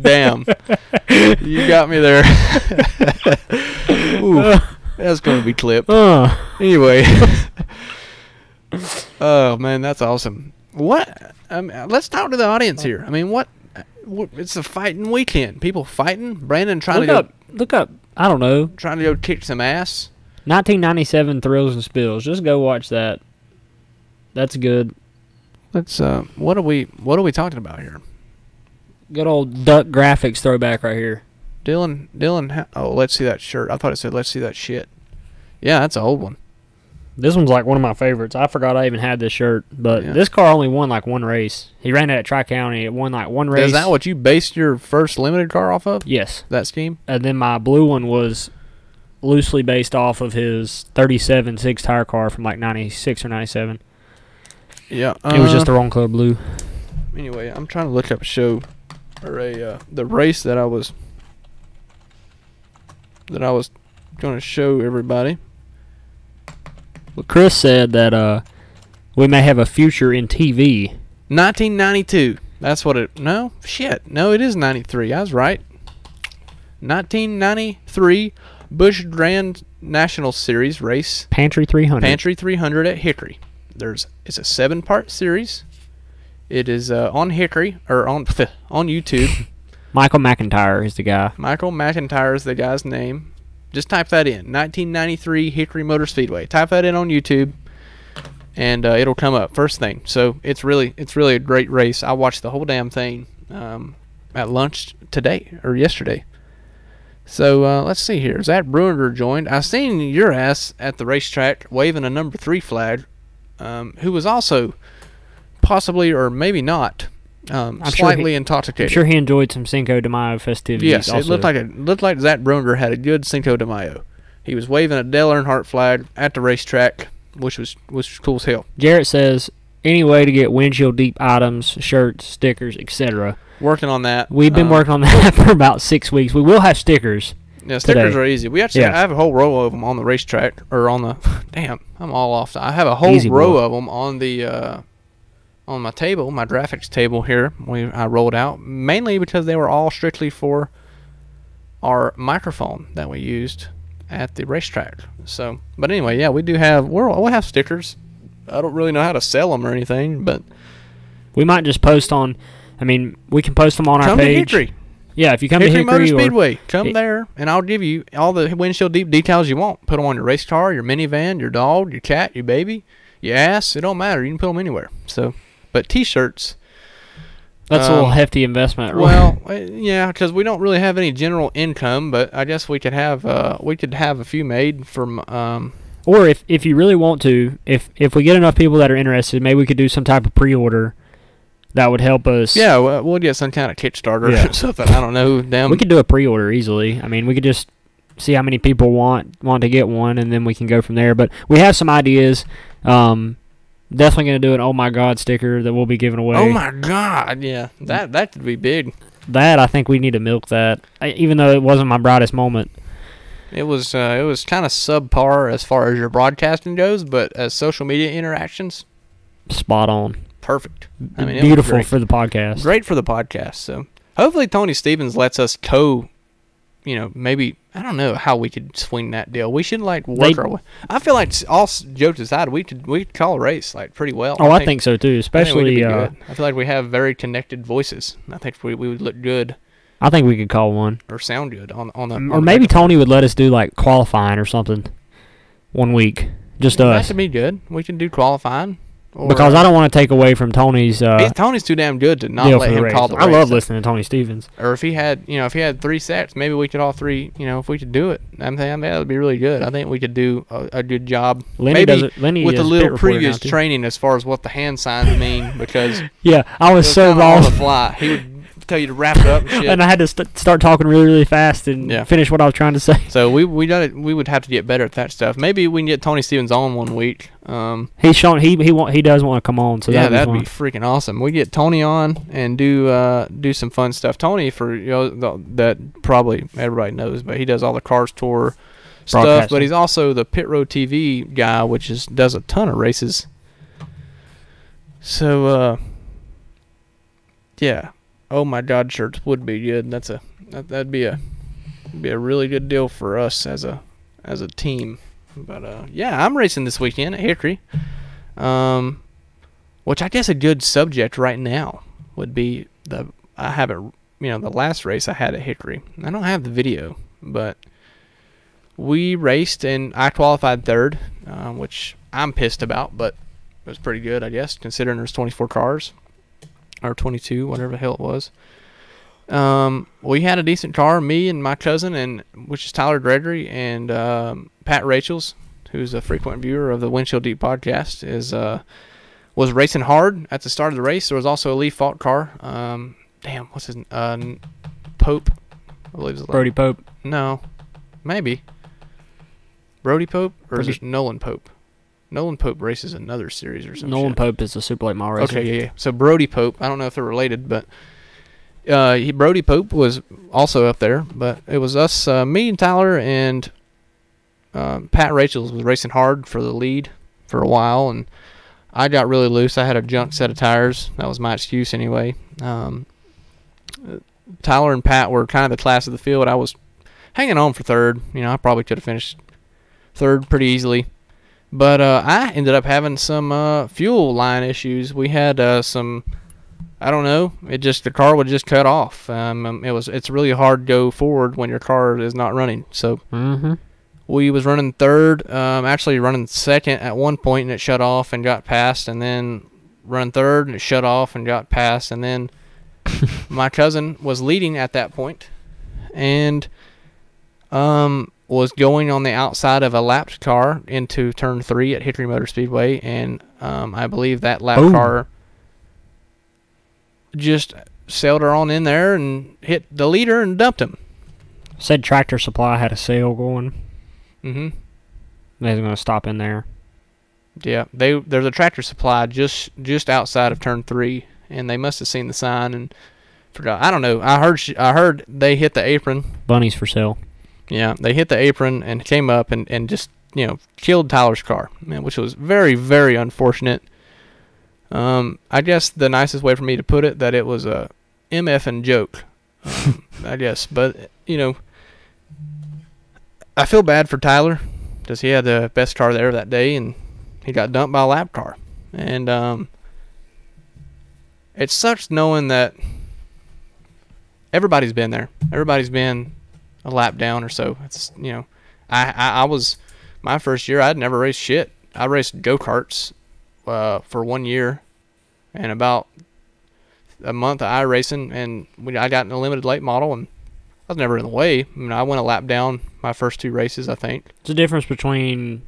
A: Damn, you got me there. Ooh, that's gonna be clipped. Anyway. Oh man, that's awesome. What? Let's talk to the audience here. I mean, what? It's a fighting weekend. People fighting. Brandon trying
B: Look up. I don't know.
A: Trying to go kick some ass.
B: 1997 Thrills and Spills. Just go watch that. That's good.
A: Let's. What are we talking about here?
B: Good old Duck Graphics throwback right here.
A: Dylan. Oh, let's see that shirt. I thought it said let's see that shit. Yeah, that's an old one.
B: This one's like one of my favorites. I forgot I even had this shirt, but
A: yeah.
B: This car only won like one race. He ran it at Tri-County. It won like one race.
A: Is that what you based your first limited car off of?
B: Yes.
A: That scheme?
B: And then my blue one was loosely based off of his 37 six-tire car from like 96 or 97.
A: Yeah.
B: It was just the wrong color blue.
A: Anyway, I'm trying to look up a show or the race that I was going to show everybody.
B: Well, Chris said that we may have a future in TV.
A: 1992. That's what it... No? Shit. No, it is 93. I was right. 1993 Busch Grand National Series race.
B: Pantry 300.
A: Pantry 300 at Hickory. It's a 7-part series. It is on Hickory, or on YouTube.
B: Michael McIntyre is the guy.
A: Michael McIntyre is the guy's name. Just type that in. 1993 Hickory Motor Speedway. Type that in on YouTube, and it'll come up first thing. So it's really a great race. I watched the whole damn thing at lunch today or yesterday. So let's see here. Zach Bruinger joined. I seen your ass at the racetrack waving a number 3 flag, who was also possibly or maybe not slightly intoxicated.
B: I'm sure he enjoyed some Cinco de Mayo festivities.
A: Yes,
B: also.
A: it looked like Zach Bruinger had a good Cinco de Mayo. He was waving a Dale Earnhardt flag at the racetrack, which was cool as hell.
B: Jarrett says any way to get Windshield Deep items, shirts, stickers, etc.
A: Working on that.
B: We've been working on that for about 6 weeks. We will have stickers.
A: Yeah, stickers
B: today.
A: Are easy. We actually I have a whole row of them on the racetrack or on the. Damn, I'm all off. I have a whole row of them on the. On my table, my graphics table here, I rolled out, mainly because they were all strictly for our microphone that we used at the racetrack. So, but anyway, yeah, we do have, we'll have stickers. I don't really know how to sell them or anything, but
B: we might just post on, we can post them on our page.
A: Hickory.
B: Yeah, if you come
A: Hickory
B: to Hickory
A: Motor Speedway, come there, and I'll give you all the Windshield Deep details you want. Put them on your race car, your minivan, your dog, your cat, your baby, your ass. It don't matter. You can put them anywhere. So. But T-shirts,
B: That's a little hefty investment.
A: Well, yeah, because we don't really have any general income, but I guess we could have a few made from.
B: Or if you really want to, if we get enough people that are interested, maybe we could do some type of pre-order that would help us.
A: Yeah, we'll get some kind of Kickstarter or something. I don't know.
B: We could do a pre-order easily. I mean, we could just see how many people want to get one, and then we can go from there. But we have some ideas. Definitely going to do an "Oh my God" sticker that we'll be giving away.
A: Oh my God, yeah, that could be big.
B: That I think we need to milk that, even though it wasn't my brightest moment.
A: It was kind of subpar as far as your broadcasting goes, but as social media interactions,
B: spot on.
A: Perfect. I mean,
B: beautiful for the podcast.
A: Great for the podcast. So hopefully Tony Stevens lets us maybe, I don't know how we could swing that deal. We should work our way. I feel like, all jokes aside, we could call a race pretty well.
B: Oh, I think so too. Especially,
A: I feel like we have very connected voices. I think we would look good.
B: I think we could call one
A: or sound good on the.
B: Or maybe Tony would let us do qualifying or something. 1 week, just us.
A: That could be good. We can do qualifying.
B: Because I don't want to take away from Tony's.
A: Tony's too damn good to not let him call the race.
B: I love listening to Tony Stevens.
A: Or if he had 3 sets, maybe we could all three. If we could do it, I mean, that would be really good. I think we could do a good job.
B: Lenny
A: with a little previous training as far as what the hand signs mean, because
B: I was so
A: on the fly. He would tell you to wrap it up and shit.
B: And I had to start talking really, really fast and finish what I was trying to say.
A: So we would have to get better at that stuff. Maybe we can get Tony Stevens on 1 week.
B: He does want to come on, so
A: that'd be freaking awesome. We get Tony on and do some fun stuff. Tony, that probably everybody knows, but he does all the Cars Tour stuff. But he's also the Pit Road TV guy, which does a ton of races. So yeah. Oh my God, shirts would be good. That'd be a really good deal for us as a team. But I'm racing this weekend at Hickory, which I guess a good subject right now would be the last race I had at Hickory. I don't have the video, but we raced and I qualified third, which I'm pissed about, but it was pretty good, I guess, considering there's 24 cars. Or 22, whatever the hell it was. We had a decent car, me and my cousin, which is Tyler Gregory, and Pat Rachels, who's a frequent viewer of the Windshield Deep podcast, was racing hard at the start of the race. There was also a Lee Falk car. What's his Pope? I believe it's
B: Brody Pope.
A: No, maybe Brody Pope, or is it Nolan Pope? Nolan Pope races another series or something.
B: Nolan Pope is a super late model racer.
A: Okay, yeah. So Brody Pope, I don't know if they're related, but Brody Pope was also up there. But it was us, me and Tyler, and Pat Rachels was racing hard for the lead for a while, and I got really loose. I had a junk set of tires. That was my excuse anyway. Tyler and Pat were kind of the class of the field. I was hanging on for third. I probably could have finished third pretty easily. But I ended up having some fuel line issues. We had some, I don't know, the car would just cut off. It's really hard to go forward when your car is not running. So we was running third, actually running second at one point, and it shut off and got passed, and then running third and it shut off and got passed, and then my cousin was leading at that point, and was going on the outside of a lapped car into turn 3 at Hickory Motor Speedway, and I believe that lapped car just sailed her on in there and hit the leader and dumped him.
B: Said Tractor Supply had a sale going.
A: Mm-hmm.
B: They was going to stop in there.
A: Yeah, there's a Tractor Supply just outside of turn 3, and they must have seen the sign and forgot. I don't know. I heard they hit the apron.
B: Bunnies for sale.
A: Yeah, they hit the apron and came up and just, killed Tyler's car, which was very, very unfortunate. I guess the nicest way for me to put it, that it was a MF joke, I guess. But, I feel bad for Tyler because he had the best car there that day, and he got dumped by a lap car. And it sucks knowing that everybody's been there. Everybody's been a lap down or so. It's I was my first year. I'd never raced shit. I raced go-karts for 1 year, and about a month of iRacing, and I got in a limited late model, and I was never in the way. I mean, I went a lap down my first 2 races, I think.
B: There's a difference between...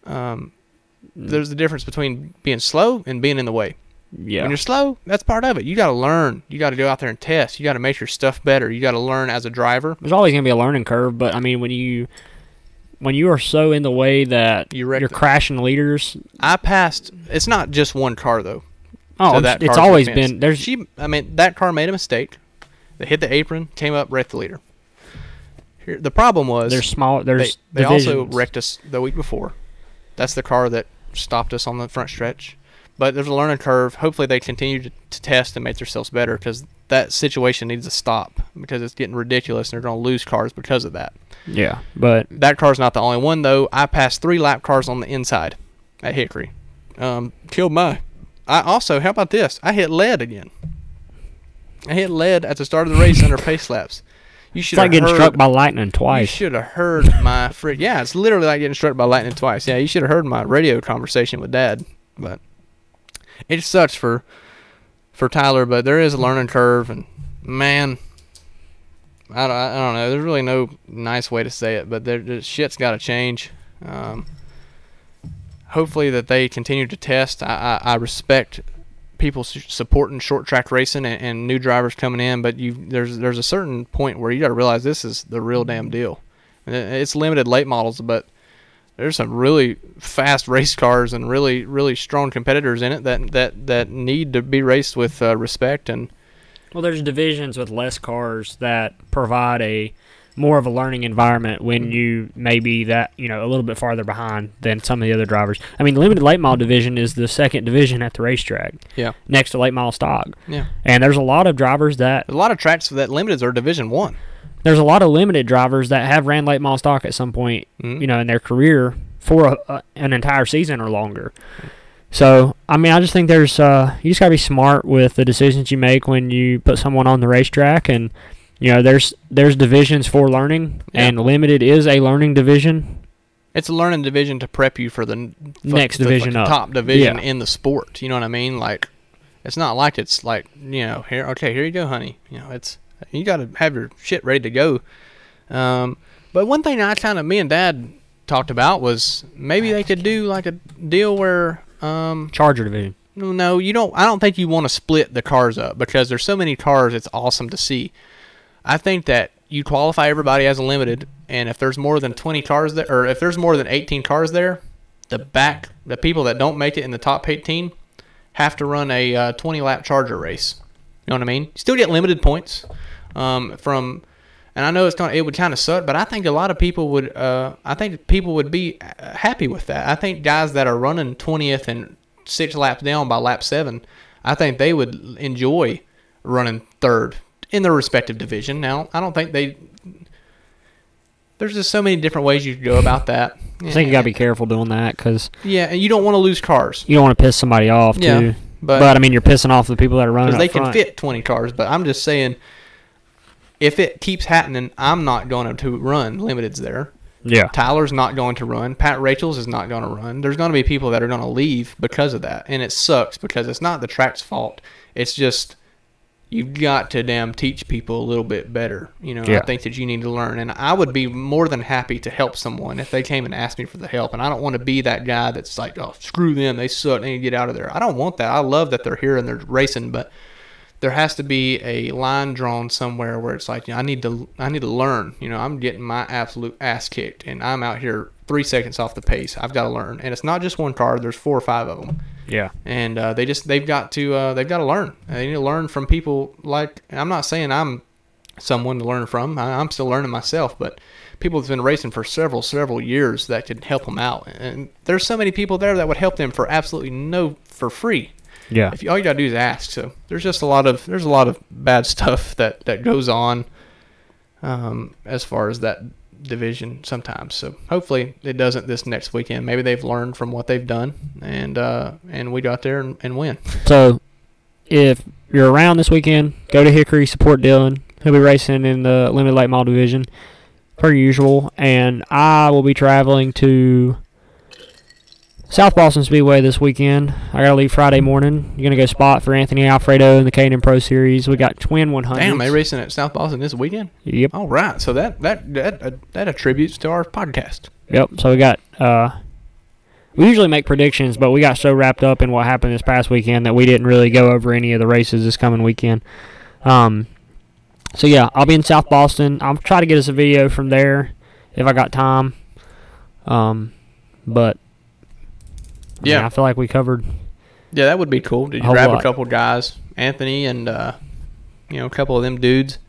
A: there's the difference between being slow and being in the way.
B: Yeah.
A: When you're slow, that's part of it. You got to learn. You got to go out there and test. You got to make your stuff better. You got to learn as a driver.
B: There's always going to be a learning curve, but, I mean, when you are so in the way that you're crashing leaders...
A: I passed... It's not just one car, though.
B: Oh, it's always been...
A: that car made a mistake. They hit the apron, came up, wrecked the leader. The problem was... They also wrecked us the week before. That's the car that stopped us on the front stretch. But there's a learning curve. Hopefully they continue to test and make themselves better, because that situation needs to stop, because it's getting ridiculous and they're going to lose cars because of that.
B: Yeah, but...
A: That car's not the only one, though. I passed 3 lap cars on the inside at Hickory. Killed my... how about this? I hit lead again. I hit lead at the start of the race under pace laps.
B: It's like getting struck by lightning twice.
A: You should have heard my... Yeah, it's literally like getting struck by lightning twice. Yeah, you should have heard my radio conversation with Dad. But it sucks for Tyler, but there is a learning curve, and man, I don't know. There's really no nice way to say it, but the shit's got to change. Hopefully that they continue to test. I respect people supporting short track racing and new drivers coming in, but there's a certain point where you got to realize this is the real damn deal. It's limited late models, but there's some really fast race cars and really, really strong competitors in it that need to be raced with respect. And
B: well, there's divisions with less cars that provide a more of a learning environment when you may be that, a little bit farther behind than some of the other drivers. I mean, the limited late model division is the second division at the racetrack.
A: Yeah.
B: Next to late model stock.
A: Yeah.
B: And there's a lot of drivers that...
A: A lot of tracks that limiteds are Division 1.
B: There's a lot of limited drivers that have ran late model stock at some point, in their career for an entire season or longer. So, I mean, I just think there's... you just got to be smart with the decisions you make when you put someone on the racetrack, and... there's divisions for learning, and limited is a learning division.
A: It's a learning division to prep you for the
B: next division up.
A: Top division in the sport. You know what I mean? Like, it's not like it's like, here you go, honey. You got to have your shit ready to go. But one thing me and Dad talked about was maybe they could do like a deal where
B: Charger division.
A: No, you don't. I don't think you want to split the cars up, because there's so many cars. It's awesome to see. I think that you qualify everybody as a limited, and if there's more than 20 cars there, or if there's more than 18 cars there, the people that don't make it in the top 18 have to run a 20-lap Charger race. You know what I mean? You still get limited points and I know it would kind of suck, but I think a lot of people would. I think people would be happy with that. I think guys that are running 20th and 6 laps down by lap 7, I think they would enjoy running third in their respective division. Now, I don't think there's just so many different ways you could go about that.
B: I think you got to be careful doing that, because...
A: Yeah, and you don't want to lose cars.
B: You don't want to piss somebody off, too. But I mean, you're pissing off the people that are running up front.
A: Because they can fit 20 cars, but I'm just saying, if it keeps happening, I'm not going to run limiteds there.
B: Yeah.
A: Tyler's not going to run. Pat Rachel's is not going to run. There's going to be people that are going to leave because of that, and it sucks, because it's not the track's fault. It's just... You've got to damn teach people a little bit better. I think that you need to learn. And I would be more than happy to help someone if they came and asked me for the help. And I don't want to be that guy that's like, oh, screw them, they suck, they need to get out of there. I don't want that. I love that they're here and they're racing, but there has to be a line drawn somewhere where it's like, I need to learn. I'm getting my absolute ass kicked, and I'm out here 3 seconds off the pace. I've got to learn. And it's not just one car. There's 4 or 5 of them.
B: Yeah,
A: and they've got to learn. They need to learn from people like. I'm not saying I'm someone to learn from. I'm still learning myself, but people that's been racing for several years that could help them out. And there's so many people there that would help them for absolutely for free.
B: Yeah,
A: all you gotta do is ask. So there's just a lot of bad stuff that goes on as far as that division sometimes. So hopefully it doesn't this next weekend. Maybe they've learned from what they've done, and we go out there and win.
B: So if you're around this weekend, go to Hickory, support Dylan. He'll be racing in the limited late model division per usual, and I will be traveling to South Boston Speedway this weekend. I gotta leave Friday morning. You're gonna go spot for Anthony Alfredo in the K&N Pro Series. We got twin 100s.
A: Damn, they racing at South Boston this weekend?
B: Yep.
A: All right, so that attributes to our podcast.
B: Yep. So we got. We usually make predictions, but we got so wrapped up in what happened this past weekend that we didn't really go over any of the races this coming weekend. So yeah, I'll be in South Boston. I'll try to get us a video from there if I got time. But
A: yeah,
B: I feel like we covered.
A: Yeah, that would be cool. Did you grab a couple guys, Anthony and a couple of them dudes?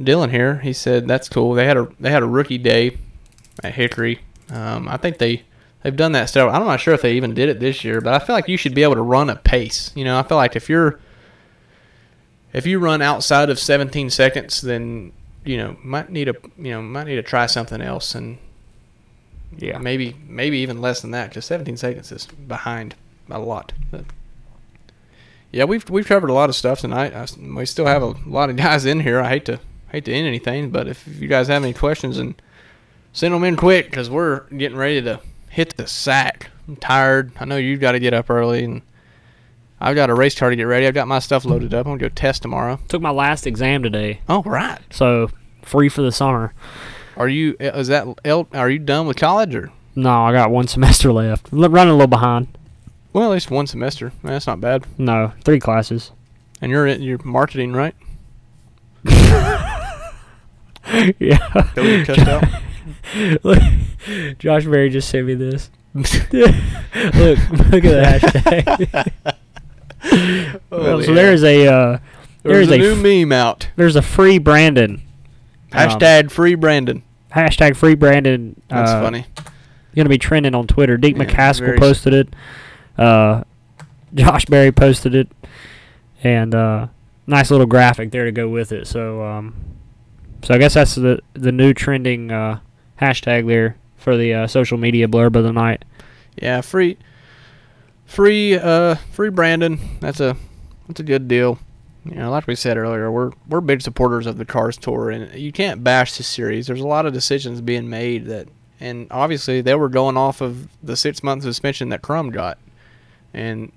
A: Dylan here, he said that's cool. They had a rookie day at Hickory. I think they've done that still. I'm not sure if they even did it this year, but I feel like you should be able to run a pace. I feel like if you run outside of 17 seconds, then might need to try something else, and yeah, maybe even less than that, because 17 seconds is behind a lot. But yeah, we've covered a lot of stuff tonight. We still have a lot of guys in here. I hate to end anything, but if you guys have any questions, and send them in quick, because we're getting ready to hit the sack. I'm tired. I know you've got to get up early, and I've got a race car to get ready. I've got my stuff loaded up. I'm going to go test tomorrow.
B: Took my last exam today.
A: Oh, right.
B: So, free for the summer.
A: Are you done with college, or?
B: No, I got one semester left. Running a little behind.
A: Well, at least one semester. Man, that's not bad.
B: No, 3 classes.
A: And you're marketing, right?
B: Yeah.
A: Don't get cussed out.
B: Look, Josh Berry just sent me this. look at the hashtag. So there's a
A: new meme out.
B: There's a free Brandon.
A: Hashtag free Brandon.
B: Hashtag free Brandon.
A: That's funny.
B: Going to be trending on Twitter. Deke McCaskill posted it. Josh Berry posted it, and nice little graphic there to go with it. So I guess that's the new trending hashtag there for the social media blurb of the night.
A: Yeah, free Brandon. That's a good deal. Like we said earlier, we're big supporters of the Cars Tour, and you can't bash the series. There's a lot of decisions being made and obviously they were going off of the 6-month suspension that Crum got, and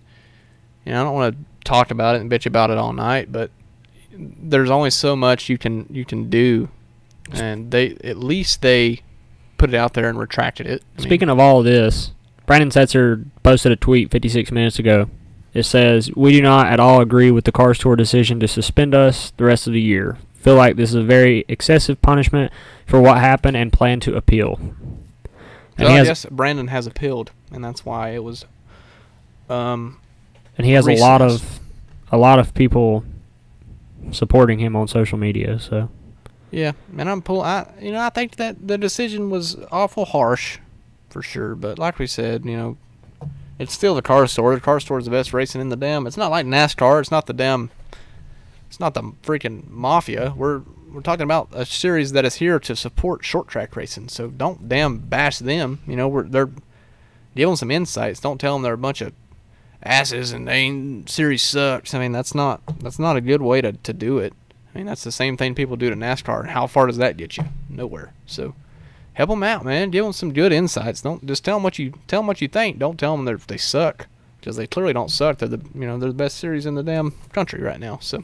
A: I don't want to talk about it and bitch about it all night, but there's only so much you can do, and at least they put it out there and retracted it.
B: Speaking of all of this, Brandon Setzer posted a tweet 56 minutes ago. It says, "We do not at all agree with the Cars Tour decision to suspend us the rest of the year. Feel like this is a very excessive punishment for what happened and plan to appeal."
A: And I guess Brandon has appealed, and that's why it was.
B: And he has a lot of people supporting him on social media. So.
A: Yeah, and I think that the decision was awful harsh, for sure. But like we said, it's still the Cars Tour. The Cars Tour is the best racing in the damn. It's not like NASCAR. It's not the freaking mafia. We're talking about a series that is here to support short track racing. So don't damn bash them. They're giving some insights. Don't tell them they're a bunch of asses and series sucks. That's not a good way to do it. That's the same thing people do to NASCAR. How far does that get you? Nowhere. So help them out, man. Give them some good insights. Don't just tell them what you think. Don't tell them they suck, because they clearly don't suck. They're they're the best series in the damn country right now. So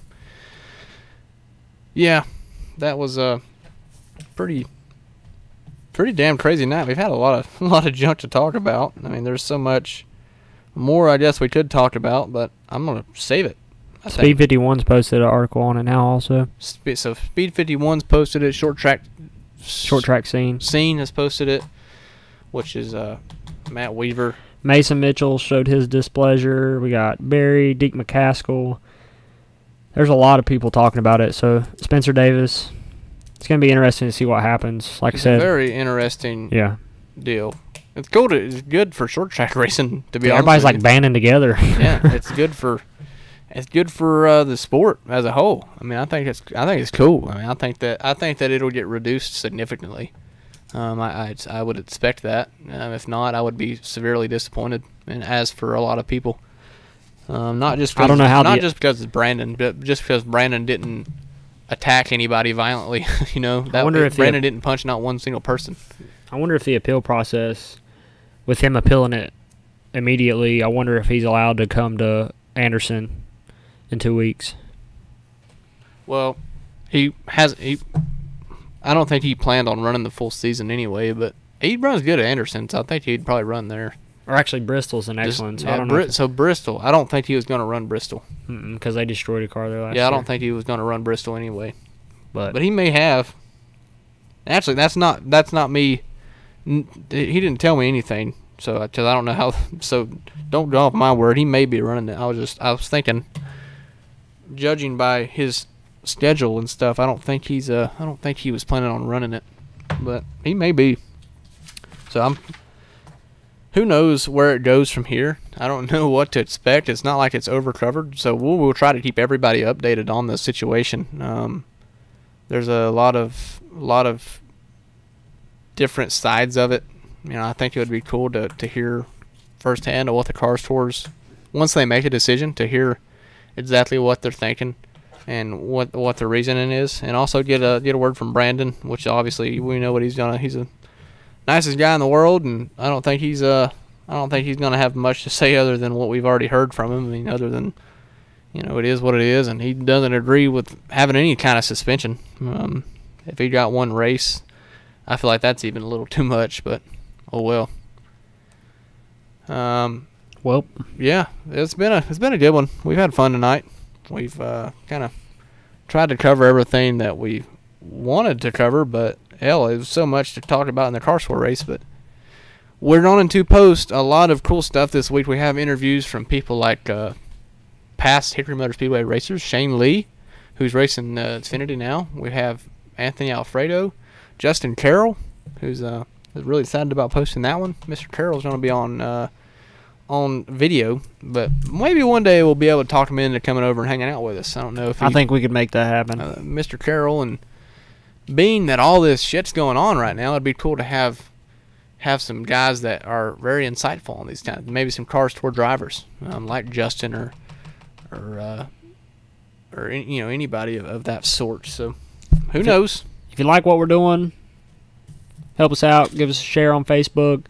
A: yeah, that was a pretty damn crazy night. We've had a lot of junk to talk about. There's so much more I guess we could talk about, but I'm gonna save it.
B: Speed 51's posted an article on it now also.
A: So Speed 51's posted it. Short track
B: scene
A: has posted it, which is Matt Weaver.
B: Mason Mitchell showed his displeasure. We got Barry, Deke McCaskill. There's a lot of people talking about it. So Spencer Davis. It's going to be interesting to see what happens. Like I said,
A: very interesting.
B: Yeah.
A: Deal. It's cool. It's good for short track racing. To be honest,
B: everybody's like banding together.
A: Yeah, it's good for the sport as a whole. I think it's cool. I think that it'll get reduced significantly. I would expect that. If not, I would be severely disappointed. And as for a lot of people, not just because, just because it's Brandon, but just because Brandon didn't attack anybody violently. I wonder if Brandon didn't punch not one single person.
B: I wonder if the appeal process, with him appealing it immediately. I wonder if he's allowed to come to Anderson in 2 weeks.
A: Well, I don't think he planned on running the full season anyway, but he runs good at Anderson, so I think he'd probably run there.
B: Or actually, Bristol's an excellent. So,
A: yeah,
B: I don't know.
A: So Bristol, I don't think he was going to run Bristol.
B: Because they destroyed a car there last year.
A: Yeah, I don't think he was going to run Bristol anyway.
B: But
A: he may have. Actually, that's not me. He didn't tell me anything, so I don't know how. So don't go off my word. He may be running it. I was thinking, judging by his schedule and stuff, I don't think he was planning on running it, but he may be. So who knows where it goes from here? I don't know what to expect. It's not like it's overcovered, so we'll try to keep everybody updated on the situation. There's a lot of different sides of it. I think it would be cool to hear firsthand of what the car stores, once they make a decision, to hear exactly what they're thinking and what the reasoning is, and also get a word from Brandon, which obviously we know what he's done. He's the nicest guy in the world, and I don't think he's gonna have much to say other than what we've already heard from him. Other than it is what it is, and he doesn't agree with having any kind of suspension. If he got one race, I feel like that's even a little too much, but oh well.
B: Well,
A: yeah, it's been a good one. We've had fun tonight. We've kind of tried to cover everything that we wanted to cover, but hell, it was so much to talk about in the car store race. But we're going to post a lot of cool stuff this week. We have interviews from people like past Hickory Motor Speedway racers, Shane Lee, who's racing Xfinity now. We have Anthony Alfredo, Justin Carroll, who's really excited about posting that one. Mr. Carroll's going to be on video, but maybe one day we'll be able to talk him into coming over and hanging out with us. I don't know if
B: I think we could make that happen.
A: Mr. Carroll, and being that all this shit's going on right now, it'd be cool to have some guys that are very insightful on these kind of, maybe some cars toward drivers, like Justin or anybody of that sort. So who knows?
B: If you like what we're doing, help us out. Give us a share on Facebook.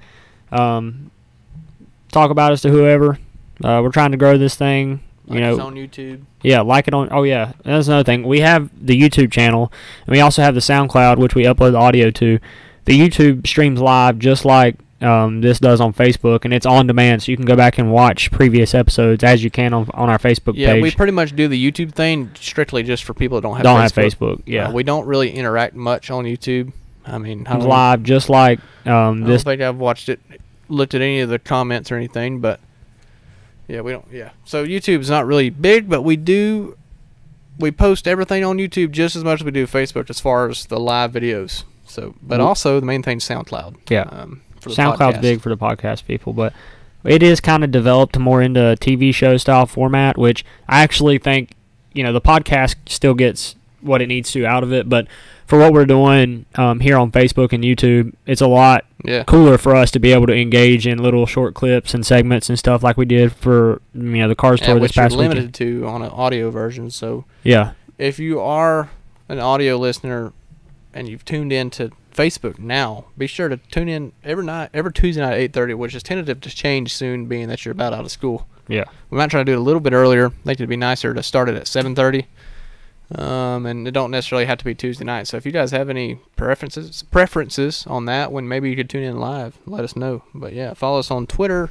B: Talk about us to whoever. We're trying to grow this thing.
A: Like it's on YouTube.
B: Yeah, like it on. Oh yeah, that's another thing. We have the YouTube channel, and we also have the SoundCloud, which we upload the audio to. The YouTube streams live just like this does on Facebook, and it's on demand, so you can go back and watch previous episodes as you can on our Facebook page.
A: Yeah, we pretty much do the YouTube thing strictly just for people that don't have
B: Facebook. Yeah,
A: we don't really interact much on YouTube. I mean,
B: live, just like
A: this. I don't think I've looked at any of the comments or anything, but yeah, we don't. Yeah, so YouTube's not really big, but we post everything on YouTube just as much as we do Facebook as far as the live videos. So, but also the main thing's SoundCloud.
B: Yeah, SoundCloud's big for the podcast people, but it is kind of developed more into a TV show style format, which I actually think the podcast still gets what it needs to out of it, but for what we're doing here on Facebook and YouTube, it's a lot cooler for us to be able to engage in little short clips and segments and stuff like we did for the Cars Tour this past weekend.
A: Which you're limited to on an audio version. So
B: yeah,
A: if you are an audio listener and you've tuned in to Facebook now, be sure to tune in every Tuesday night at 8:30, which is tentative to change soon, being that you're about out of school.
B: Yeah,
A: we might try to do it a little bit earlier. I think it'd be nicer to start it at 7:30. And it don't necessarily have to be Tuesday night. So if you guys have any preferences on that, when maybe you could tune in live, let us know. But yeah, follow us on Twitter,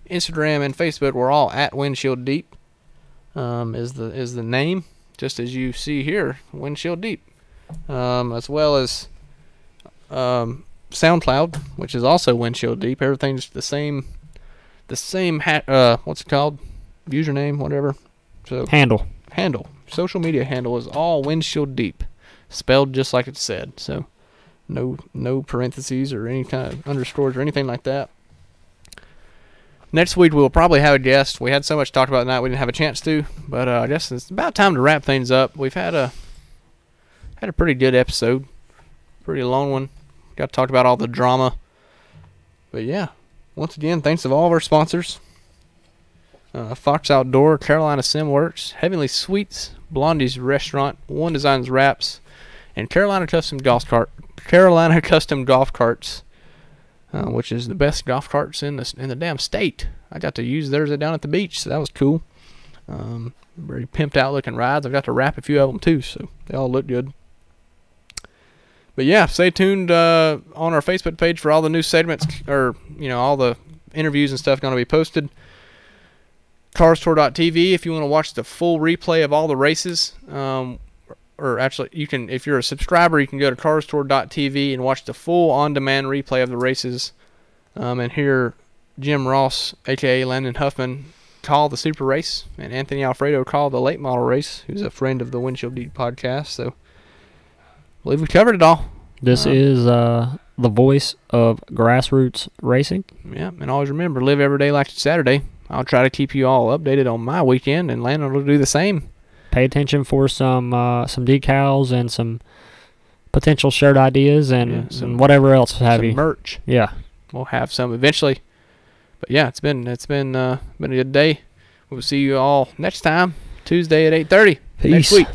A: Instagram, and Facebook. We're all at Windshield Deep. Is the name, just as you see here, Windshield Deep. As well as SoundCloud, which is also Windshield Deep. Everything's the same what's it called? Username, whatever. So
B: handle.
A: Social media handle is all Windshield Deep, spelled just like it said. So no parentheses or any kind of underscores or anything like that. Next week we'll probably have a guest. We had so much talked about tonight we didn't have a chance to, but I guess it's about time to wrap things up. We've had a pretty good episode, pretty long one. Got to talk about all the drama. But yeah, once again, thanks to all of our sponsors. Fox Outdoor, Carolina Sim Works, Heavenly Sweets, Blondie's Restaurant, One Designs Wraps, and Carolina Custom Golf Carts. which is the best golf carts in the damn state. I got to use theirs down at the beach, so that was cool. Very pimped out looking rides. I've got to wrap a few of them too, so they all look good. But yeah, stay tuned on our Facebook page for all the new segments, or all the interviews and stuff going to be posted. CarsTour.tv if you want to watch the full replay of all the races. Or actually, you can, if you're a subscriber, you can go to CarsTour.tv and watch the full on-demand replay of the races, and hear Jim Ross, aka Landon Huffman, call the Super Race, and Anthony Alfredo call the Late Model Race, who's a friend of the Windshield Deep podcast. So, I believe we covered it all.
B: This is the voice of grassroots racing.
A: Yeah, and always remember, live every day like it's Saturday. I'll try to keep you all updated on my weekend, and Landon will do the same.
B: Pay attention for some decals and some potential shirt ideas and whatever else have you.
A: Merch.
B: Yeah,
A: we'll have some eventually. But yeah, it's been a good day. We'll see you all next time, Tuesday at 8:30 next week.